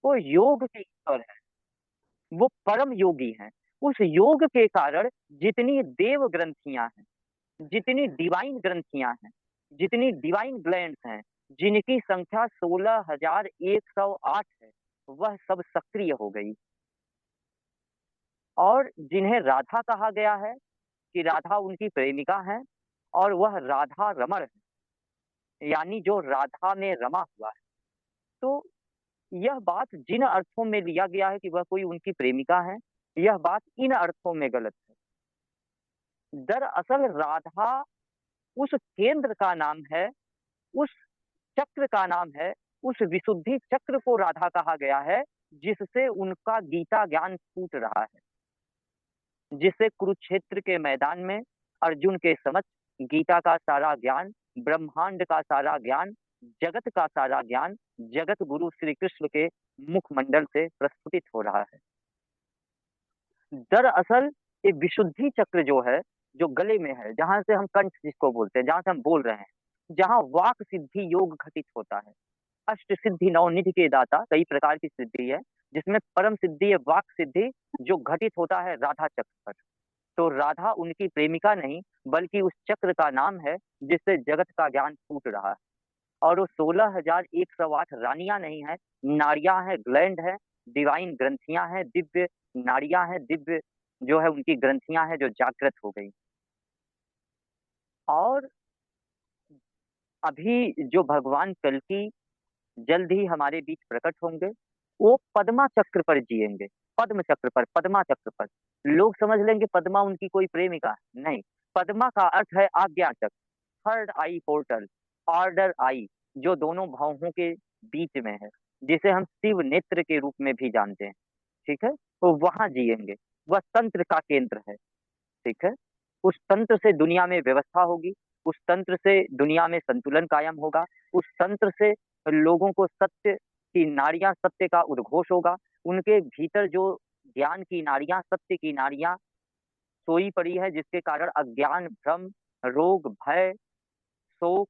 वो योग के ईश्वर है, वो परम योगी हैं। उस योग के कारण जितनी देव ग्रंथियां हैं, जितनी डिवाइन ग्रंथियां हैं, जितनी डिवाइन ग्लैंड्स हैं, जिनकी संख्या 16,108 है, वह सब सक्रिय हो गई। और जिन्हें राधा कहा गया है कि राधा उनकी प्रेमिका है, और वह राधा रमण है, यानी जो राधा में रमा हुआ है। तो यह बात जिन अर्थों में लिया गया है कि वह कोई उनकी प्रेमिका है, यह बात इन अर्थों में गलत है। दरअसल राधा उस केंद्र का नाम है, उस चक्र का नाम है, उस विशुद्धि चक्र को राधा कहा गया है, जिससे उनका गीता ज्ञान फूट रहा है, जिससे कुरुक्षेत्र के मैदान में अर्जुन के समक्ष गीता का सारा ज्ञान, ब्रह्मांड का सारा ज्ञान, जगत का सारा ज्ञान जगत गुरु श्री कृष्ण के मुखमंडल से प्रस्फुटित हो रहा है। दरअसल ये विशुद्धि चक्र जो है, जो गले में है, जहां से हम कंठ जिसको बोलते हैं, जहां से हम बोल रहे हैं, जहां वाक सिद्धि योग घटित होता है। अष्ट सिद्धि नवनिधि के दाता, कई प्रकार की सिद्धि है, जिसमें परम सिद्धि है वाक सिद्धि, जो घटित होता है राधा चक्र पर। तो राधा उनकी प्रेमिका नहीं, बल्कि उस चक्र का नाम है, जिससे जगत का ज्ञान फूट रहा है। और वो 16,108 रानियां नहीं है, नाड़ियां हैं, ग्लैंड है, डिवाइन ग्रंथियां हैं, दिव्य नाड़ियां हैं, दिव्य जो है उनकी ग्रंथियां हैं, जो जागृत हो गई। और अभी जो भगवान कल की जल्द ही हमारे बीच प्रकट होंगे, वो पद्मा चक्र पर जिएंगे। पद्म चक्र पर, पद्मा चक्र पर। लोग समझ लेंगे पद्मा उनकी कोई प्रेमिका है, नहीं। पद्मा का अर्थ है आज्ञा चक्र, थर्ड आई पोर्टल, ऑर्डर आई, जो दोनों भावों के बीच में है, जिसे हम शिव नेत्र के रूप में भी जानते हैं। ठीक है, तो वहां जिएंगे। वह तंत्र का केंद्र है। ठीक है, उस तंत्र से दुनिया में व्यवस्था होगी, उस तंत्र से दुनिया में संतुलन कायम होगा, उस तंत्र से लोगों को सत्य की नाड़ियां, सत्य का उद्घोष होगा। उनके भीतर जो ज्ञान की नाड़ियां, सत्य की नाड़ियां सोई पड़ी है, जिसके कारण अज्ञान, भ्रम, रोग, भय, शोक,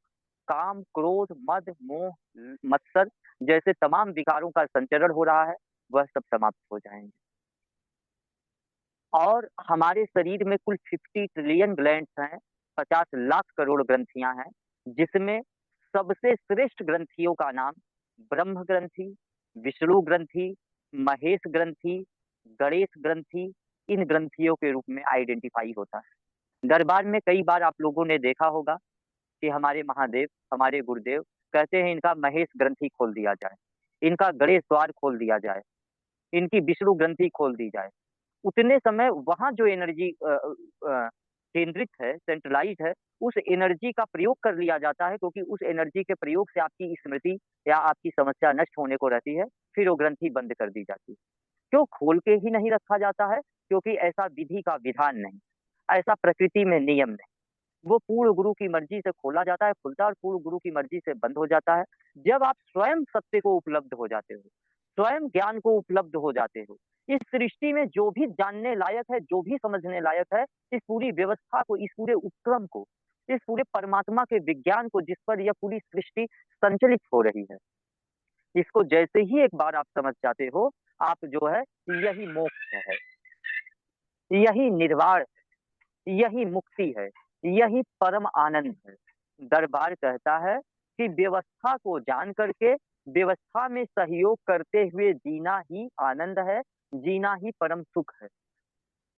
काम, क्रोध, मद, मोह, मत्सर जैसे तमाम विकारों का संचरण हो रहा है, वह सब समाप्त हो जाएंगे। और हमारे शरीर में कुल 50 ट्रिलियन ग्लैंड्स हैं, 50 लाख करोड़ ग्रंथियां हैं, जिसमें सबसे श्रेष्ठ ग्रंथियों का नाम ब्रह्म ग्रंथि, विष्णु ग्रंथि, महेश ग्रंथि, गणेश ग्रंथि, इन ग्रंथियों के रूप में आइडेंटिफाई होता है। दरबार में कई बार आप लोगों ने देखा होगा कि हमारे महादेव, हमारे गुरुदेव कहते हैं इनका महेश ग्रंथि खोल दिया जाए, इनका गणेश द्वार खोल दिया जाए, इनकी विष्णु ग्रंथि खोल दी जाए। उतने समय वहां जो एनर्जी केंद्रित है, सेंट्रलाइज है, उस एनर्जी का प्रयोग कर लिया जाता है, क्योंकि उस एनर्जी के प्रयोग से आपकी स्मृति या आपकी समस्या नष्ट होने को रहती है, फिर वो ग्रंथि बंद कर दी जाती है। क्यों खोल के ही नहीं रखा जाता है? क्योंकि ऐसा विधि का विधान नहीं, ऐसा प्रकृति में नियम नहीं। वो पूर्ण गुरु की मर्जी से खोला जाता है, खुलता है, और पूर्ण गुरु की मर्जी से बंद हो जाता है। जब आप स्वयं सत्य को उपलब्ध हो जाते हो, स्वयं ज्ञान को उपलब्ध हो जाते हो, इस सृष्टि में जो भी जानने लायक है, जो भी समझने लायक है, इस पूरी व्यवस्था को, इस पूरे उपक्रम को, इस पूरे परमात्मा के विज्ञान को, जिस पर यह पूरी सृष्टि संचलित हो रही है, इसको जैसे ही एक बार आप समझ जाते हो, आप जो है, यही मोक्ष है, यही निर्वाण, यही मुक्ति है, यही परम आनंद है। दरबार कहता है कि व्यवस्था को जान करके व्यवस्था में सहयोग करते हुए जीना ही आनंद है, जीना ही परम सुख है।